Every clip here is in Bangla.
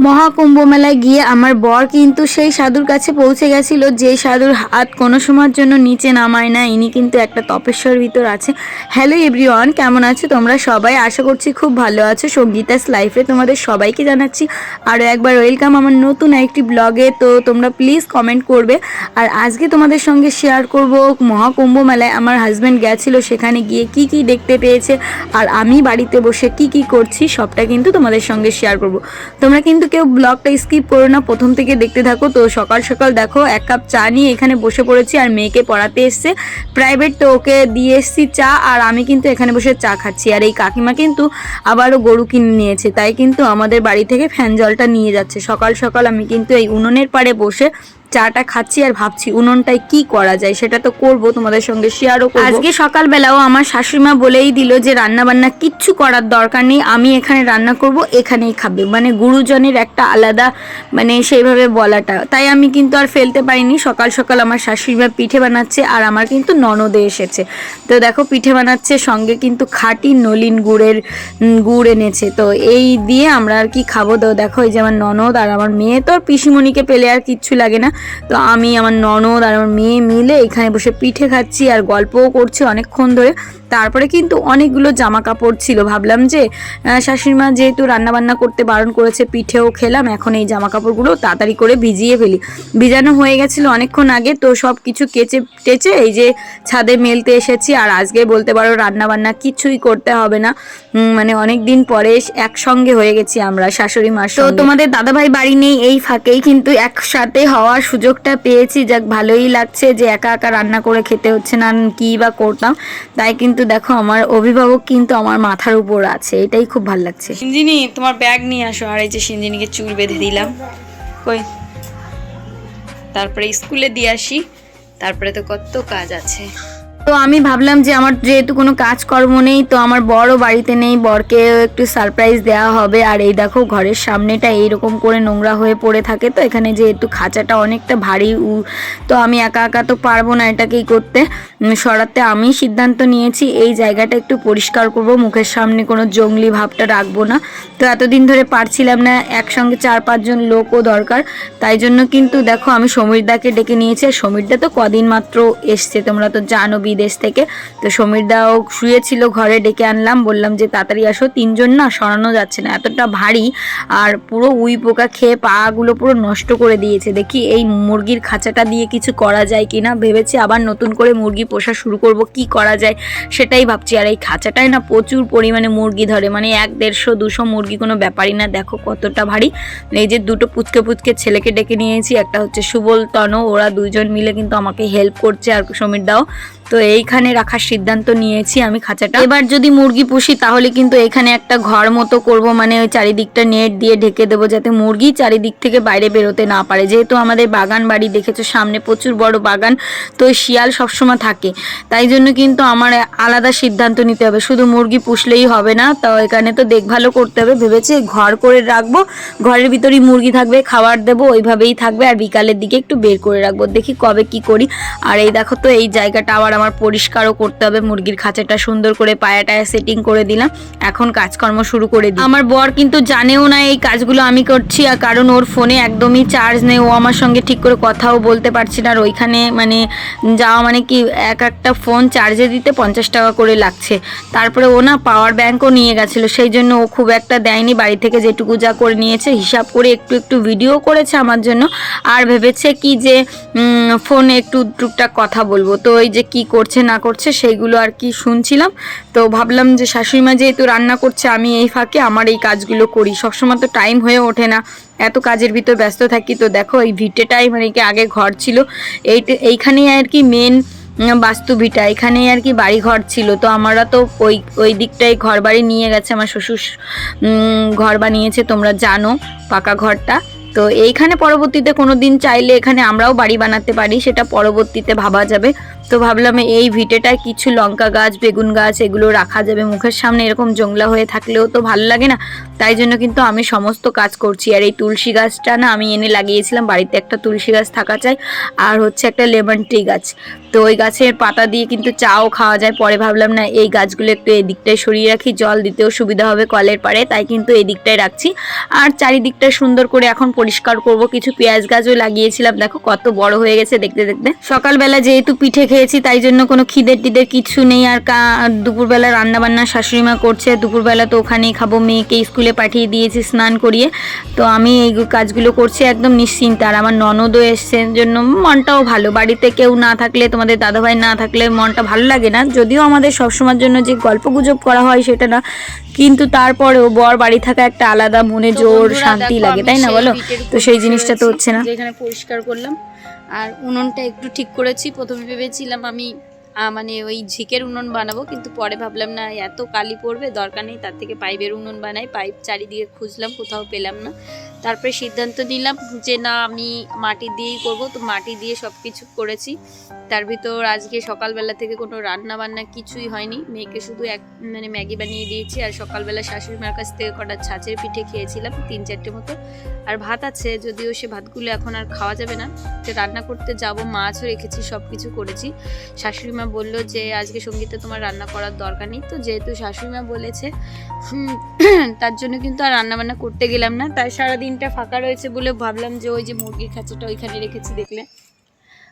মহাকুম্ভ মেলায় গিয়ে আমার বর কিন্তু সেই সাধুর কাছে পৌঁছে গেছিল, যে সাধুর হাত কোনো সময়ের জন্য নিচে নামায় না। ইনি কিন্তু একটা তপস্যার ভিতর আছে। হ্যালো এভরিওয়ান, কেমন আছো তোমরা সবাই? আশা করছি খুব ভালো আছো। সঙ্গীতাস লাইফে তোমাদের সবাইকে জানাচ্ছি আরও একবার ওয়েলকাম আমার নতুন একটি ব্লগে। তো তোমরা প্লিজ কমেন্ট করবে। আর আজকে তোমাদের সঙ্গে শেয়ার করব মহাকুম্ভ মেলায় আমার হাজব্যান্ড গেছিলো, সেখানে গিয়ে কি কি দেখতে পেয়েছে আর আমি বাড়িতে বসে কি কি করছি সবটা কিন্তু তোমাদের সঙ্গে শেয়ার করব। তোমরা কিন্তু কেউ ব্লগটা স্কিপ করো না, প্রথম থেকে দেখতে থাকো। তো সকাল সকাল দেখো এক কাপ চা নিয়ে এখানে বসে পড়েছি, আর মেয়েকে পড়াতে এসছে প্রাইভেট, তো ওকে দিয়ে এসছি চা, আর আমি কিন্তু এখানে বসে চা খাচ্ছি। আর এই কাকিমা কিন্তু আবারও গরু কিনে নিয়েছে, তাই কিন্তু আমাদের বাড়ি থেকে ফ্যান জলটা নিয়ে যাচ্ছে। সকাল সকাল আমি কিন্তু এই উনুনের পাড়ে বসে চাটা খাচ্ছি আর ভাবছি উনুনটায় কি করা যায়, সেটা তো করব, তোমাদের সঙ্গে শেয়ারও করব। আজকে সকালবেলাও আমার শাশুড়িমা বলেই দিল যে রান্না বান্না কিচ্ছু করার দরকার নেই, আমি এখানে রান্না করব, এখানেই খাবে। মানে গুরুজনের একটা আলাদা মানে সেইভাবে বলাটা, তাই আমি কিন্তু আর ফেলতে পারিনি। সকাল সকাল আমার শাশুড়িমা পিঠে বানাচ্ছে, আর আমার কিন্তু ননদে এসেছে। তো দেখো পিঠে বানাচ্ছে, সঙ্গে কিন্তু খাঁটি নলিন গুড় এনেছে। তো এই দিয়ে আমরা আর কি খাবো। তো দেখো এই যে আমার ননদ আর আমার মেয়ে, তো পিসিমণিকে পেলে আর কিচ্ছু লাগে না। তো আমি, আমার ননদ আর আমার মেয়ে মিলে এখানে বসে পিঠে খাচ্ছি আর গল্পও করছি অনেকক্ষণ ধরে। তারপরে কিন্তু অনেকগুলো জামা কাপড় ছিল, ভাবলাম যে শাশুড়িমা যেহেতু রান্নাবান্না করতে বারণ করেছে, পিঠেও খেলাম, এখন এই জামা কাপড়গুলো তাড়াতাড়ি করে ভিজিয়ে ফেলি। ভিজানো হয়ে গেছিলো অনেকক্ষণ আগে, তো সব কিছু কেচে টেচে এই যে ছাদে মেলতে এসেছি। আর আজকে বলতে পারো রান্নাবান্না কিছুই করতে হবে না, মানে অনেক দিন পরে একসঙ্গে হয়ে গেছি আমরা শাশুড়ি মার। তো তোমাদের দাদাভাই বাড়ি নেই, এই ফাঁকেই কিন্তু একসাথে হওয়ার সুযোগটা পেয়েছি। যাক, ভালোই লাগছে যে একা একা রান্না করে খেতে হচ্ছে না, কি বা করতাম। তাই কিন্তু দেখো আমার অভিভাবক কিন্তু আমার মাথার উপর আছে, এটাই খুব ভালো লাগছে। সিঞ্জিনি, তোমার ব্যাগ নিয়ে আসো। আর এই যে সিঞ্জিনিকে চুল বেঁধে দিলাম, কই তারপরে স্কুলে দিয়ে আসি, তারপরে তো কত কাজ আছে। তো আমি ভাবলাম যে আমার যেহেতু কোনো কাজকর্ম নেই, তো আমার বড়ও বাড়িতে নেই, বরকে একটু সারপ্রাইজ দেওয়া হবে। আর এই দেখো ঘরের সামনেটা এইরকম করে নোংরা হয়ে পড়ে থাকে, তো এখানে যেহেতু খাঁচাটা অনেকটা ভারী, তো আমি একা একা তো পারবো না এটাকেই করতে, সরাতে। আমি সিদ্ধান্ত নিয়েছি এই জায়গাটা একটু পরিষ্কার করব, মুখের সামনে কোনো জঙ্গলি ভাবটা রাখবো না। তো এতদিন ধরে পারছিলাম না, একসঙ্গে 4-5 জন লোকও দরকার, তাই জন্য কিন্তু দেখো আমি সমীরদাকে ডেকে নিয়েছি। আর সমীরদা তো কদিন মাত্র এসছে, তোমরা তো জানো বিদেশ থেকে। তো সমীরদাও শুয়েছিল ঘরে, ডেকে আনলাম, বললাম যে তাড়াতাড়ি আসো, 3 জন না সরানো যাচ্ছে না, এতটা ভারী। আর পুরো উই পোকা খেয়ে পাগুলো পুরো নষ্ট করে দিয়েছে। দেখি এই মুরগির খাঁচাটা দিয়ে কিছু করা যায় কিনা, ভেবেছি আবার নতুন করে মুরগি পোষা শুরু করব, কি করা যায় সেটাই ভাবছি। আর এই খাঁচাটায় না প্রচুর পরিমাণে মুরগি ধরে, মানে 100-150-200 মুরগি কোনো ব্যাপারই না। দেখো কতটা ভারী। এই যে দুটো পুচকে ছেলেকে ডেকে নিয়েছি, একটা হচ্ছে সুবল, তন, ওরা 2 জন মিলে কিন্তু আমাকে হেল্প করছে, আর সমীরদাও। তো এইখানে রাখার সিদ্ধান্ত নিয়েছি আমি খাঁচাটা। এবার যদি মুরগি পুষি তাহলে কিন্তু এখানে একটা ঘর মতো করব, মানে ওই চারিদিকটা নেট দিয়ে ঢেকে দেবো, যাতে মুরগি চারিদিক থেকে বাইরে বেরোতে না পারে। যেহেতু আমাদের বাগান বাড়ি, দেখেছো সামনে প্রচুর বড় বাগান, তো শিয়াল সবসময় থাকে, তাই জন্য কিন্তু আমার আলাদা সিদ্ধান্ত নিতে হবে। শুধু মুরগি পুষলেই হবে না, তো এখানে তো দেখভালও করতে হবে। ভেবেছি ঘর করে রাখবো, ঘরের ভিতরেই মুরগি থাকবে, খাবার দেবো, ওইভাবেই থাকবে, আর বিকালের দিকে একটু বের করে রাখবো, দেখি কবে কি করি। আর এই দেখো তো এই জায়গাটা আবার আমার পরিষ্কারও করতে হবে, মুরগির খাঁচাটা সুন্দর করে পায়াটায় সেটিং করে দিলাম, এখন কাজকর্ম শুরু করে দিই। আমার বর কিন্তু জানেও না এই কাজগুলো আমি করছি, আর কারণ ওর ফোনে একদমই চার্জ নেই, ও আমার সঙ্গে ঠিক করে কথাও বলতে পারছি না। আর ওইখানে মানে যাওয়া মানে কি, একটা ফোন চার্জে দিতে 50 টাকা করে লাগছে। তারপরে ও না পাওয়ার ব্যাঙ্কও নিয়ে গেছিলো, সেই জন্য ও খুব একটা দেয়নি, বাড়ি থেকে যেটুকু যা করে নিয়েছে হিসাব করে একটু ভিডিও করেছে আমার জন্য। আর ভেবেছে কি যে ফোনে একটু টুকটাক কথা বলবো, তো ওই যে কি করছে না করছে সেইগুলো আর কি শুনছিলাম। তো ভাবলাম যে শাশুড়িমা যেহেতু রান্না করছে, আমি এই ফাঁকে আমার এই কাজগুলো করি। সবসময় তো টাইম হয়ে ওঠে না, এত কাজের ভিতর ব্যস্ত থাকি। তো দেখো এই ভিটেটাই মানে কি আগে ঘর ছিল, এইখানেই আর কি মেন বাস্তু ভিটা, এখানেই আর কি বাড়ি ঘর ছিল। তো আমরা তো ওই দিকটাই ঘর বাড়ি নিয়ে গেছে, আমার শ্বশুর ঘর বানিয়েছে, তোমরা জানো পাকা ঘরটা। তো এইখানে পরবর্তীতে কোনো দিন চাইলে এখানে আমরাও বাড়ি বানাতে পারি, সেটা পরবর্তীতে ভাবা যাবে। তো ভাবলাম এই ভিটেটায় কিছু লঙ্কা গাছ, বেগুন গাছ এগুলো রাখা যাবে, মুখের সামনে এরকম জংলা হয়ে থাকলেও তো ভালো লাগে না, তাই জন্য কিন্তু আমি সমস্ত কাজ করছি। আর এই তুলসী গাছটা না আমি এনে লাগিয়েছিলাম, বাড়িতে একটা তুলসী গাছ থাকা চাই, আর হচ্ছে একটা লেমন ট্রি গাছ। তো তো ওই গাছের পাতা দিয়ে কিন্তু চাও খাওয়া যায়। পরে ভাবলাম না এই গাছগুলো একটু এদিকটায় সরিয়ে রাখি, জল দিতেও সুবিধা হবে কলের পাড়ে, তাই কিন্তু এদিকটায় রাখছি। আর চারিদিকটা সুন্দর করে এখন পরিষ্কার করব। কিছু পেঁয়াজ গাছও লাগিয়েছিলাম, দেখো কত বড় হয়ে গেছে দেখতে দেখতে। সকালবেলা যেহেতু পিঠে খেয়েছি তাই জন্য কোনো খিদের টিদের কিছু নেই। আর দুপুরবেলা রান্নাবান্না শাশুড়িমা করছে, দুপুরবেলা তো ওখানেই খাবো। মেয়েকে স্কুলে পাঠিয়ে দিয়েছি স্নান করিয়ে, তো আমি এই কাজগুলো করছি একদম নিশ্চিন্তে। আর আমার ননদও এসছে জন্য মনটাও ভালো। বাড়িতে কেউ না থাকলে, তোমাদের দাদাভাই না থাকলে মনটা ভালো লাগে না। যদিও আমাদের সবসময়ের জন্য যে গল্প গুজব করা হয় সেটা না, কিন্তু তারপরেও বর বাড়ি থাকা একটা আলাদা মনে জোর শান্তি লাগে, তাই না বলো? তো সেই জিনিসটা তো হচ্ছে না। এখানে পরিষ্কার করলাম আর উনুনটা একটু ঠিক করেছি। প্রথমে ভেবেছিলাম আমি মানে ওই ঝিকের উনুন বানাবো, কিন্তু পরে ভাবলাম না এত কালি পড়বে, দরকার নেই, তার থেকে পাইপের উনুন বানাই। পাইপ চারিদিকে খুঁজলাম, কোথাও পেলাম না। তারপরে সিদ্ধান্ত নিলাম যে না আমি মাটি দিয়েই করব। তো মাটি দিয়ে সব কিছু করেছি। তার ভিতর আজকে সকালবেলা থেকে কোনো রান্না বান্না কিছুই হয়নি। মেয়েকে শুধু মানে ম্যাগি বানিয়ে দিয়েছি। আর সকালবেলা শাশুড়ি মার কাছ থেকে কটা ছাঁচের পিঠে খেয়েছিলাম, 3-4টে মতো। আর ভাত আছে, যদিও সে ভাতগুলো এখন আর খাওয়া যাবে না। তো রান্না করতে যাব, মাছও রেখেছি, সব কিছু করেছি। শাশুড়ি মা বললো যে আজকে সঙ্গীতে তোমার রান্না করার দরকার নেই। তো যেহেতু শাশুড়ি মা বলেছে তার জন্য কিন্তু আর রান্নাবান্না করতে গেলাম না। তাই সারাদিনটা ফাঁকা রয়েছে বলে ভাবলাম যে ওই যে মুরগির খাঁচাটা ওইখানে রেখেছি দেখলে।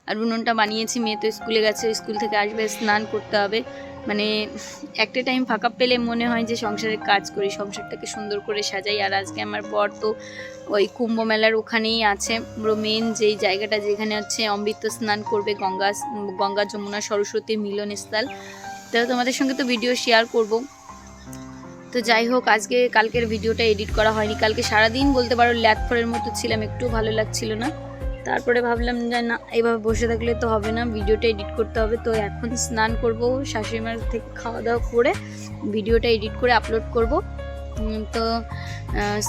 আর উনুনটা বানিয়েছি। মেয়ে তো স্কুলে গেছে, স্কুল থেকে আসবে, স্নান করতে হবে। মানে একটা টাইম ফাঁকা পেলে মনে হয় যে সংসারের কাজ করি, সংসারটাকে সুন্দর করে সাজাই। আর আজকে আমার বর তো ওই কুম্ভ মেলার ওখানেই আছে, পুরো মেন যেই জায়গাটা যেখানে হচ্ছে অমৃত স্নান করবে, গঙ্গা যমুনা সরস্বতীর মিলনস্থল। তো তোমাদের সঙ্গে তো ভিডিও শেয়ার করব। তো যাই হোক, কালকের ভিডিওটা এডিট করা হয়নি। কালকে সারাদিন বলতে পারো ল্যাথফরের মতো ছিলাম, একটু ভালো লাগছিল না। তারপরে ভাবলাম যে না, এইভাবে বসে থাকলে তো হবে না, ভিডিওটা এডিট করতে হবে। তো এখন স্নান করব, শাশুড়িমার থেকে খাওয়া দাওয়া করে ভিডিওটা এডিট করে আপলোড করব। তো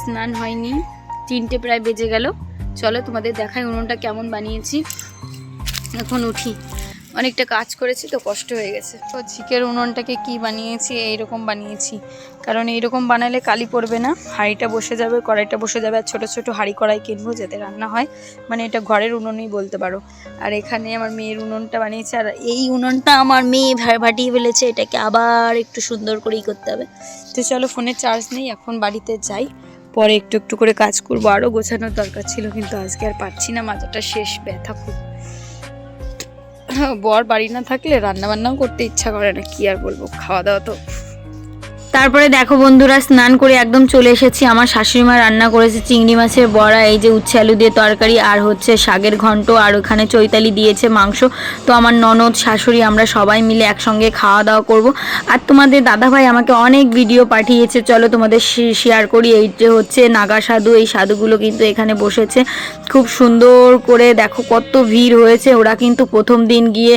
স্নান হয়নি, 3টে প্রায় বেজে গেল। চলো তোমাদের দেখাই উনুনটা কেমন বানিয়েছি। এখন উঠি, অনেকটা কাজ করেছি তো কষ্ট হয়ে গেছে। তো ঝিকের উনুনটাকে কি বানিয়েছি, এইরকম বানিয়েছি, কারণ এইরকম বানালে কালি পড়বে না। হাঁড়িটা বসে যাবে, কড়াইটা বসে যাবে। আর ছোটো ছোটো হাঁড়ি কড়াই কিনবো যাতে রান্না হয়, মানে এটা ঘরের উনুনই বলতে পারো। আর এখানে আমার মেয়ের উনুনটা বানিয়েছে। আর এই উনুনটা আমার মেয়ে ভাটিয়ে ফেলেছে, এটাকে আবার একটু সুন্দর করেই করতে হবে। তো চলো, ফোনে চার্জ নেই, এখন বাড়িতে যাই, পরে একটু একটু করে কাজ করবো। আরও গোছানোর দরকার ছিল, কিন্তু আজকে আর পারছি না, মাথাটা শেষ, ব্যথা খুব। বর বাড়ি না থাকলে রান্নাবান্নাও করতে ইচ্ছা করে না, কি আর বলবো, খাওয়া দাওয়া তো। তারপরে দেখো বন্ধুরা, স্নান করে একদম চলে এসেছি। আমার শাশুড়িমা রান্না করেছে চিংড়ি মাছের বড়া, এই যে উচ্ছে আলু দিয়ে তরকারি, আর হচ্ছে শাকের ঘন্ট, আর ওখানে চৈতালি দিয়েছে মাংস। তো আমার ননদ, শাশুড়ি, আমরা সবাই মিলে একসঙ্গে খাওয়া দাওয়া করব। আর তোমাদের দাদাভাই আমাকে অনেক ভিডিও পাঠিয়েছে, চলো তোমাদের শেয়ার করি। এই যে হচ্ছে নাগা সাধু, এই সাধুগুলো কিন্তু এখানে বসেছে খুব সুন্দর করে। দেখো কত ভিড় হয়েছে। ওরা কিন্তু প্রথম দিন গিয়ে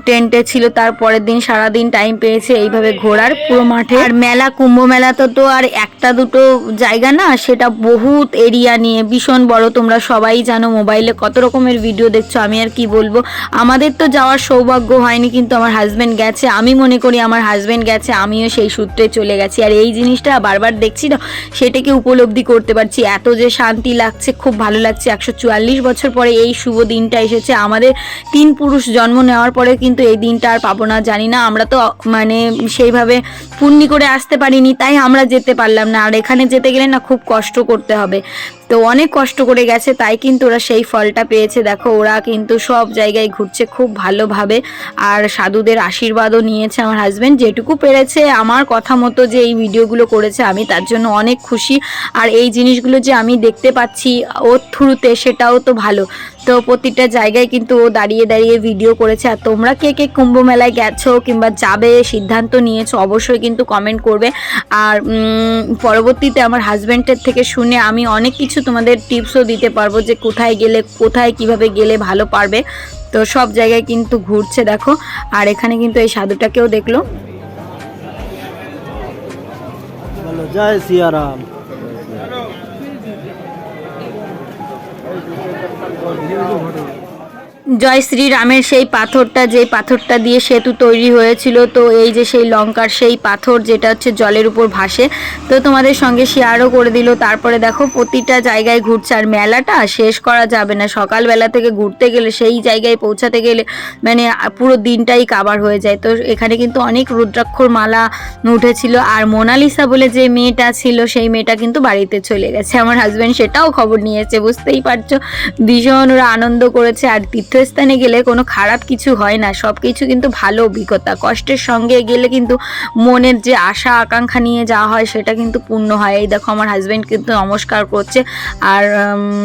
টেন্টে ছিল, তারপরের দিন সারাদিন টাইম পেয়েছে এইভাবে ঘোরার পুরো মাঠে। আর মেলা, কুম্ভ মেলা তো আর একটা দুটো জায়গা না, সেটা বহুত এরিয়া নিয়ে, ভীষণ বড়। তোমরা সবাই জানো, মোবাইলে কত রকমের ভিডিও দেখছো, আমি আর কি বলবো। আমাদের তো যাওয়ার সৌভাগ্য হয়নি, কিন্তু আমার হাজব্যান্ড গেছে। আমি মনে করি আমার হাজব্যান্ড গেছে, আমিও সেই সূত্রে চলে গেছি। আর এই জিনিসটা বারবার দেখছি না, সেটাকে উপলব্ধি করতে পারছি। এত যে শান্তি লাগছে, খুব ভালো লাগছে। 144 বছর পরে এই শুভ দিনটা এসেছে। আমাদের 3 পুরুষ জন্ম নেওয়ার পরে কিন্তু এই দিনটা আর পাবো না, জানি না। আমরা তো মানে সেইভাবে পুণ্যি করে আসতে পারিনি, তাই আমরা যেতে পারলাম না। আর এখানে যেতে গেলে না খুব কষ্ট করতে হবে, তো অনেক কষ্ট করে গেছে, তাই কিন্তু ওরা সেই ফলটা পেয়েছে। দেখো ওরা কিন্তু সব জায়গায় ঘুরছে খুব ভালোভাবে। আর সাধুদের আশীর্বাদও নিয়েছে আমার হাজব্যান্ড, যেটুকু পেরেছে আমার কথা মতো যে এই ভিডিওগুলো করেছে, আমি তার জন্য অনেক খুশি। আর এই জিনিসগুলো যে আমি দেখতে পাচ্ছি ওর থ্রুতে, সেটাও তো ভালো। তো প্রতিটা জায়গায় কিন্তু ও দাঁড়িয়ে দাঁড়িয়ে ভিডিও করেছে। আর তোমরা কে কে কুম্ভ মেলায় গেছো কিংবা যাবে সিদ্ধান্ত নিয়েছো, অবশ্যই কিন্তু কমেন্ট করবে। আর পরবর্তীতে আমার হাজব্যান্ডের থেকে শুনে আমি অনেক কিছু তোমাদের টিপসও দিতে পারবো, যে কোথায় গেলে, কোথায় কিভাবে গেলে ভালো পারবে। তো সব জায়গায় কিন্তু ঘুরছে দেখো। আর এখানে কিন্তু এই সাধুটাকেও দেখলো। জয় সিয়ারাম। জয় শ্রীরামের সেই পাথরটা, যে পাথরটা দিয়ে সেতু তৈরি হয়েছিল, তো এই যে সেই লঙ্কার সেই পাথর যেটা হচ্ছে জলের উপর ভাসে, তো তোমাদের সঙ্গে শেয়ারও করে দিল। তারপরে দেখো প্রতিটা জায়গায় ঘুরছে, আর মেলাটা শেষ করা যাবে না, সকালবেলা থেকে ঘুরতে গেলে সেই জায়গায় পৌঁছাতে গেলে মানে পুরো দিনটাই কাভার হয়ে যায়। তো এখানে কিন্তু অনেক রুদ্রাক্ষর মালা উঠেছিল, আর মোনালিসা বলে যে মেয়েটা ছিল সেই মেয়েটা কিন্তু বাড়িতে চলে গেছে। আমার হাজব্যান্ড সেটাও খবর নিয়েছে, বুঝতেই পারছো ভীষণ ওরা আনন্দ করেছে। আর তীর্থস্থানে গেলে কোনো খারাপ কিছু হয় না, সব কিছু কিন্তু ভালো অভিজ্ঞতা, কষ্টের সঙ্গে গেলে কিন্তু মনের যে আশা আকাঙ্ক্ষা নিয়ে যাওয়া হয় সেটা কিন্তু পূর্ণ হয়। এই দেখো আমার হাজব্যান্ড কিন্তু নমস্কার করছে, আর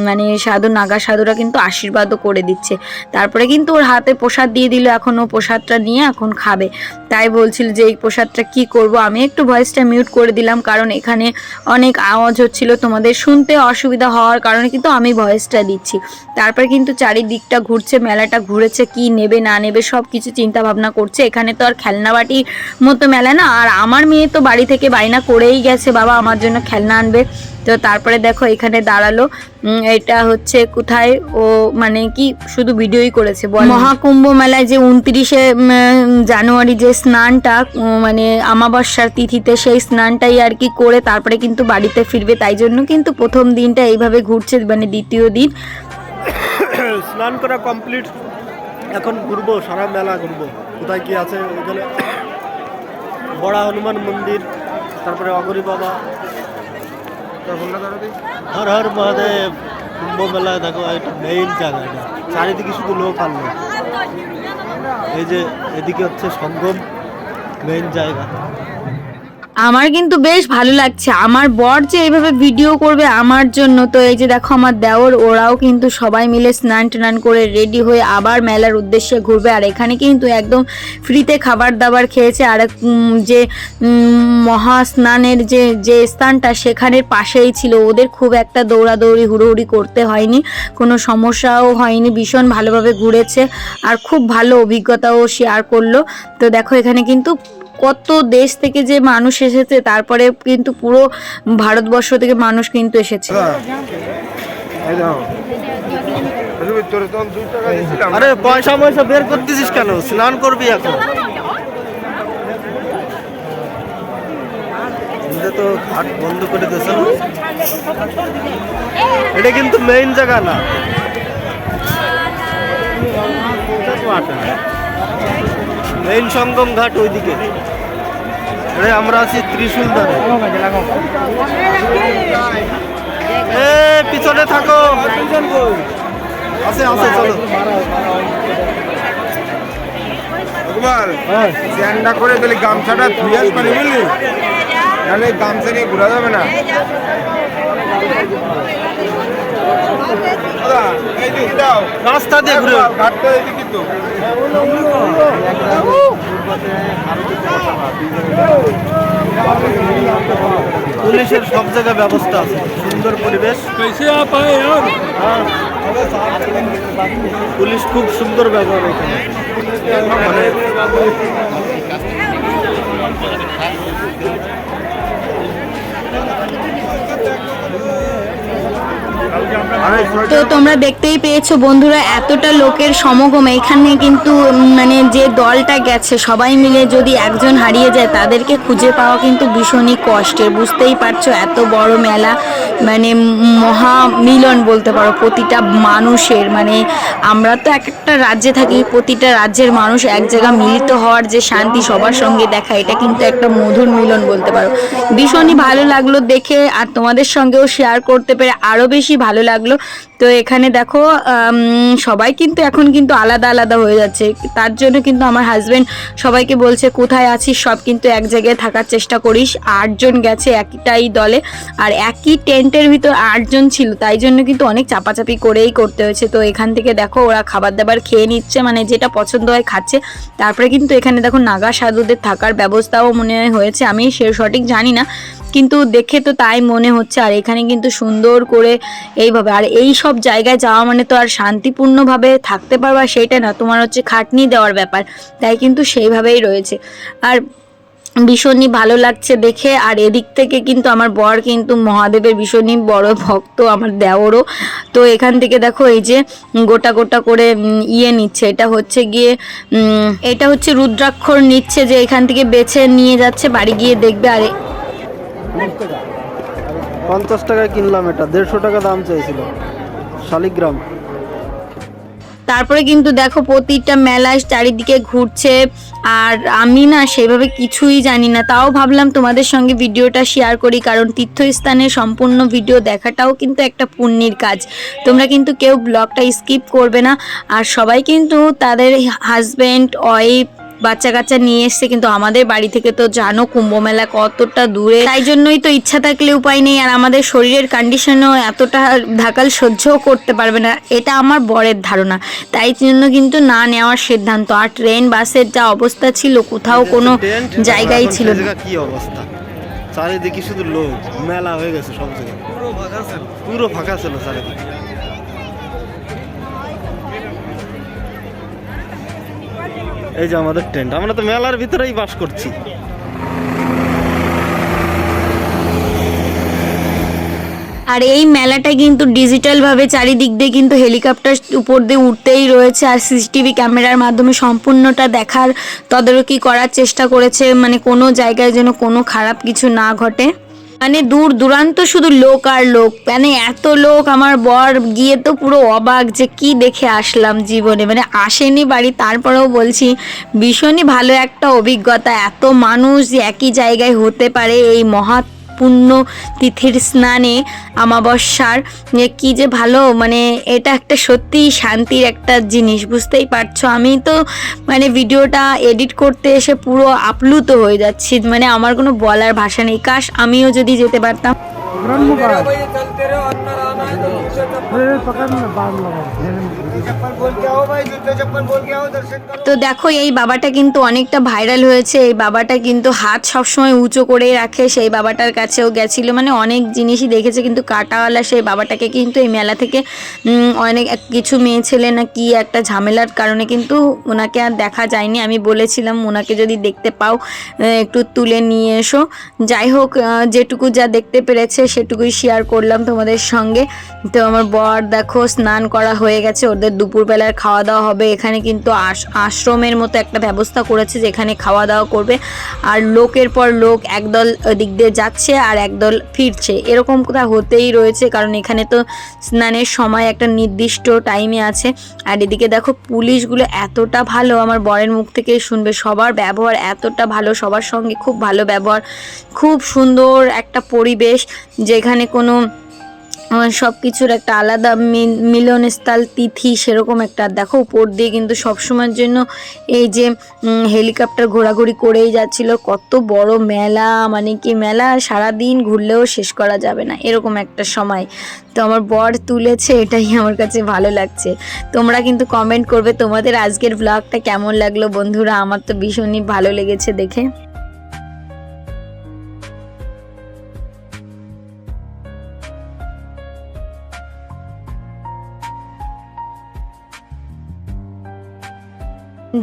মানে সাধু নাগা সাধুরা কিন্তু আশীর্বাদও করে দিচ্ছে। তারপরে কিন্তু ওর হাতে প্রসাদ দিয়ে দিল, এখন ও প্রসাদটা নিয়ে এখন খাবে। তাই বলছিল যে এই প্রসাদটা কি করব। আমি একটু ভয়েসটা মিউট করে দিলাম, কারণ এখানে অনেক আওয়াজ হচ্ছিল, তোমাদের শুনতে অসুবিধা হওয়ার কারণে কিন্তু আমি ভয়েসটা দিচ্ছি। তারপরে কিন্তু চারিদিকটা ঘুরছে, মেলাটা ঘুরেছে, কি নেবে না নেবে সব কিছু চিন্তা ভাবনা করছে। এখানে তো আর খেলনাবাটির মতো মেলা না, আর আমার মেয়ে তো বাড়ি থেকে বায়না করেই গেছে বাবা আমার জন্য খেলনা আনবে। তো তারপরে দেখো এখানে দাঁড়ালো, এটা হচ্ছে কোথায়, ও মানে কি শুধু ভিডিওই করেছে। মহাকুম্ভ মেলায় যে 29শে জানুয়ারি যে স্নানটা মানে অমাবস্যার তিথিতে, সেই স্নানটাই আর কি করে তারপরে কিন্তু বাড়িতে ফিরবে, তাই জন্য কিন্তু প্রথম দিনটা এইভাবে ঘুরছে, মানে দ্বিতীয় দিন স্নান করা কমপ্লিট, এখন ঘুরবো, সারা মেলা ঘুরবো। কোথায় কি আছে ওখানে, বড় হনুমান মন্দির, তারপরে অগরি বাবা, হর হর মহাদেব। কুম্ভ মেলায় দেখো এটা মেইন জায়গা, এটা চারিদিকে শুধু লোক আর লোক। এই যে এদিকে হচ্ছে সঙ্গম, মেইন জায়গা। আমার কিন্তু বেশ ভালো লাগছে, আমার বর যে এইভাবে ভিডিও করবে আমার জন্য। তো এই যে দেখো আমার দেওর, ওরাও কিন্তু সবাই মিলে স্নান টান করে রেডি হয়ে আবার মেলার উদ্দেশ্যে ঘুরবে। আর এখানে কিন্তু একদম ফ্রিতে খাবার দাবার খেয়েছে, আর যে মহা স্নানের যে স্থানটা সেখানের পাশেই ছিল, ওদের খুব একটা দৌড়াদৌড়ি হুড়োহুড়ি করতে হয়নি, কোনো সমস্যাও হয়নি, ভীষণ ভালোভাবে ঘুরেছে, আর খুব ভালো অভিজ্ঞতাও শেয়ার করলো। তো দেখো এখানে কিন্তু কত দেশ থেকে যে মানুষ এসেছে, তারপরে কিন্তু পুরো ভারতবর্ষ থেকে মানুষ কিন্তু এসেছে। আরে পয়সা পয়সা বের করতেছিস কেন? স্নান করবি এখন। তো ঘাট বন্ধ করে দিয়েছে, এটা কিন্তু মেইন জায়গা না, মেইন সঙ্গম ঘাট ওইদিকে। আমরা আছি ত্রিশূল ধারে। পিছনে থাকো, আছে আছে, চলো। চ্যান্ডা করে তাহলে গামছাটা ধুয়ে আসবানি, বুঝলি? নাহলে গামছা নিয়ে ঘোরা যাবে না। রাস্তা দিয়ে ঘুরে ঘাটটা এদিকে তো। পুলিশের সব জায়গায় ব্যবস্থা আছে, সুন্দর পরিবেশ, পুলিশ খুব সুন্দর ব্যবহার এখানে। মানে তো তোমরা দেখতেই পেয়েছো বন্ধুরা, এতটা লোকের সমাগম এখানে কিন্তু মানে যে দলটা গেছে সবাই মিলে যদি একজন হারিয়ে যায় তাদেরকে খুঁজে পাওয়া কিন্তু ভীষণই কষ্টের, বুঝতেই পারছো। এত বড় মেলা, মানে মহা মিলন বলতে পারো প্রতিটা মানুষের, মানে আমরা তো এক একটা রাজ্যে থাকি, প্রতিটা রাজ্যের মানুষ এক জায়গায় মিলিত হওয়ার যে শান্তি, সবার সঙ্গে দেখা, এটা কিন্তু একটা মধুর মিলন বলতে পারো। ভীষণই ভালো লাগলো দেখে, আর তোমাদের সঙ্গেও শেয়ার করতে পেরে আরও বেশি ভালো লাগলো। তো এখানে দেখো সবাই কিন্তু এখন কিন্তু আলাদা আলাদা হয়ে যাচ্ছে, তার জন্য কিন্তু আমার হাজব্যান্ড সবাইকে বলছে কোথায় আছিস, সব কিন্তু এক জায়গায় থাকার চেষ্টা করিস। 8 জন গেছে একটাই দলে, আর একই টেন্টের ভিতর 8 জন ছিল, তাই জন্য কিন্তু অনেক চাপাচাপি করেই করতে হয়েছে। তো এখান থেকে দেখো ওরা খাবার দাবার খেয়ে নিচ্ছে, মানে যেটা পছন্দ হয় খাচ্ছে। তারপরে কিন্তু এখানে দেখো নাগা সাধুদের থাকার ব্যবস্থাও মনে হয়েছে, আমি সে সঠিক জানি না, কিন্তু দেখে তো তাই মনে হচ্ছে। আর এখানে কিন্তু সুন্দর করে এইভাবে, আর এই সব জায়গায় যাওয়া মানে তো আর শান্তিপূর্ণভাবে থাকতে পারবা সেটা না, তোমার হচ্ছে খাটনি দেওয়ার ব্যাপার, তাই কিন্তু সেইভাবেই রয়েছে। আর ভীষণই ভালো লাগছে দেখে। আর এদিক থেকে কিন্তু আমার বর কিন্তু মহাদেবের ভীষণই বড় ভক্ত, আমার দেওরও। তো এখান থেকে দেখো এই যে গোটা গোটা করে নিচ্ছে, এটা হচ্ছে গিয়ে এটা হচ্ছে রুদ্রাক্ষর নিচ্ছে, যে এখান থেকে বেছে নিয়ে যাচ্ছে, বাড়ি গিয়ে দেখবে। আর 50 টাকায় কিনলাম, এটা 150 টাকা দাম চাইছিল, শালিগ্রাম। তারপরে কিন্তু দেখো প্রতিটা মেলায় চারিদিকে ঘুরছে, আর আমি না সেভাবে কিছুই জানি না, তাও ভাবলাম তোমাদের সঙ্গে ভিডিওটা শেয়ার করি, কারণ তীর্থস্থানের সম্পূর্ণ ভিডিও দেখাটাও কিন্তু একটা পুণ্যের কাজ। তোমরা কিন্তু কেউ ব্লগটা স্কিপ করবে না। আর সবাই কিন্তু তাদের হাজব্যান্ড, ওয়াইফ, বাচ্চা কাচ্চা নিয়ে এসছে, কিন্তু আমাদের বাড়ি থেকে তো জানো কুম্ভ মেলা কতটা দূরে, তাই জন্যই তো ইচ্ছা থাকলে উপায় নেই। আর আমাদের শরীরের কন্ডিশনও এতটা ঢাকাল সহ্যও করতে পারবে না, এটা আমার বরের ধারণা, তাই জন্য কিন্তু না নেওয়ার সিদ্ধান্ত। আর ট্রেন বাসের যা অবস্থা ছিল, কোথাও কোনো জায়গায় ছিল না। কি অবস্থা, চারিদিকে শুধু লোক, মেলা হয়ে গেছে সব জায়গায়, পুরো ফাঁকা ছিল চারিদিকে। এই যে আমাদের টেন্ট, আমরা তো মেলার ভিতরেই বাস করছি। আর এই মেলাটা কিন্তু ডিজিটাল ভাবে চারিদিক দিয়ে কিন্তু হেলিকপ্টার উপর দিয়ে উঠতেই রয়েছে, আর সিসিটিভি ক্যামেরার মাধ্যমে সম্পূর্ণটা দেখার তদারকি করার চেষ্টা করেছে, মানে কোনো জায়গায় যেন কোনো খারাপ কিছু না ঘটে। মানে দূর দূরান্ত শুধু লোক আর লোক, মানে এত লোক, আমার বর গিয়ে তো পুরো অবাক যে কি দেখে আসলাম জীবনে, মানে আসেনি বাড়ি, তারপরেও বলছি ভীষণই ভালো একটা অভিজ্ঞতা। এত মানুষ যে একই জায়গায় হতে পারে এই পুণ্য তিথির স্নানে, অমাবস্যার, কি যে ভালো, মানে এটা একটা সত্যিই শান্তির একটা জিনিস, বুঝতেই পারছো। আমি তো মানে ভিডিওটা এডিট করতে এসে পুরো আপ্লুত হয়ে যাচ্ছি, মানে আমার কোনো বলার ভাষা নেই। কাশ আমিও যদি যেতে পারতাম। তো দেখো এই বাবাটা কিন্তু অনেকটা ভাইরাল হয়েছে, এই বাবাটা কিন্তু হাত সবসময় উঁচু করে রাখে, সেই বাবাটার কাছেও গেছিল, মানে অনেক জিনিসই দেখেছে, কিন্তু কাটাওয়ালা সেই বাবাটাকে কিন্তু এই মেলা থেকে অনেক কিছু মেয়ে ছেলে না কি একটা ঝামেলার কারণে কিন্তু ওনাকে আর দেখা যায়নি। আমি বলেছিলাম ওনাকে যদি দেখতে পাও একটু তুলে নিয়ে এসো। যাই হোক, যেটুকু যা দেখতে পেরেছে সেটুকুই শেয়ার করলাম তোমাদের সঙ্গে। তো আমার বর দেখো স্নান করা হয়ে গেছে, ওদের দুপুরবেলার খাওয়া দাওয়া হবে। এখানে কিন্তু আশ্রমের মতো একটা ব্যবস্থা করেছে, যেখানে খাওয়া দাওয়া করবে, আর লোকের পর লোক একদল দিক দিয়ে যাচ্ছে আর একদল ফিরছে, এরকম কোথাও হতেই রয়েছে, কারণ এখানে তো স্নানের সময় একটা নির্দিষ্ট টাইমে আছে। আর এদিকে দেখো পুলিশগুলো এতটা ভালো, আমার বরের মুখ থেকেই শুনবে, সবার ব্যবহার এতটা ভালো, সবার সঙ্গে খুব ভালো ব্যবহার, খুব সুন্দর একটা পরিবেশ, যেখানে কোনো সব কিছুর একটা আলাদা মিলনস্থল তিথি সেরকম একটা। দেখো উপর দিয়ে কিন্তু সবসময়ের জন্য এই যে হেলিকপ্টার ঘোরাঘুরি করেই যাচ্ছিল, কত বড় মেলা, মানে কি মেলা সারাদিন ঘুরলেও শেষ করা যাবে না এরকম একটা সময়। তো আমার বর তুলেছে, এটাই আমার কাছে ভালো লাগছে। তোমরা কিন্তু কমেন্ট করবে তোমাদের আজকের ব্লগটা কেমন লাগলো বন্ধুরা, আমার তো ভীষণই ভালো লেগেছে দেখে।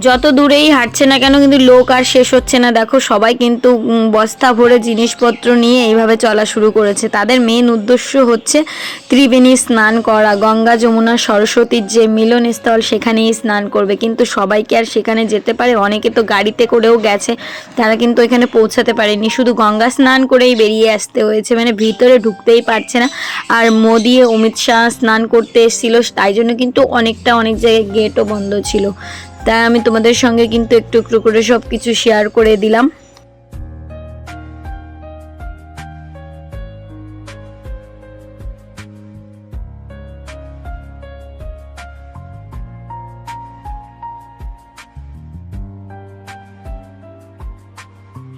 যত দূরেই হাঁটছে না কেন কিন্তু লোক আর শেষ হচ্ছে না। দেখো সবাই কিন্তু বস্তা ভরে জিনিসপত্র নিয়ে এইভাবে চলা শুরু করেছে। তাদের মেন উদ্দেশ্য হচ্ছে ত্রিবেণী স্নান করা, গঙ্গা যমুনা সরস্বতীর যে মিলনস্থল সেখানেই স্নান করবে। কিন্তু সবাইকে আর সেখানে যেতে পারে, অনেকে তো গাড়িতে করেও গেছে, তারা কিন্তু এখানে পৌঁছাতে পারেনি, শুধু গঙ্গা স্নান করেই বেরিয়ে আসতে হয়েছে, মানে ভিতরে ঢুকতেই পারছে না। আর মোদি অমিত শাহ স্নান করতে এসেছিল, তাই জন্য কিন্তু অনেক জায়গায় গেটও বন্ধ ছিল। তাই আমি তোমাদের সঙ্গে কিন্তু একটু একটু করে সব কিছু শেয়ার করে দিলাম।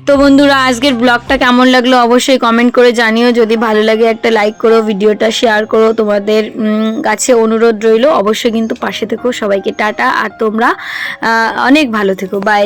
তো বন্ধুরা আজকের ব্লগটা কেমন লাগলো অবশ্যই কমেন্ট করে জানিও। যদি ভালো লাগে একটা লাইক করো, ভিডিওটা শেয়ার করো। তোমাদের কাছে অনুরোধ রইলো অবশ্যই কিন্তু পাশে থেকো। সবাইকে টাটা, আর তোমরা অনেক ভালো থেকো, বাই।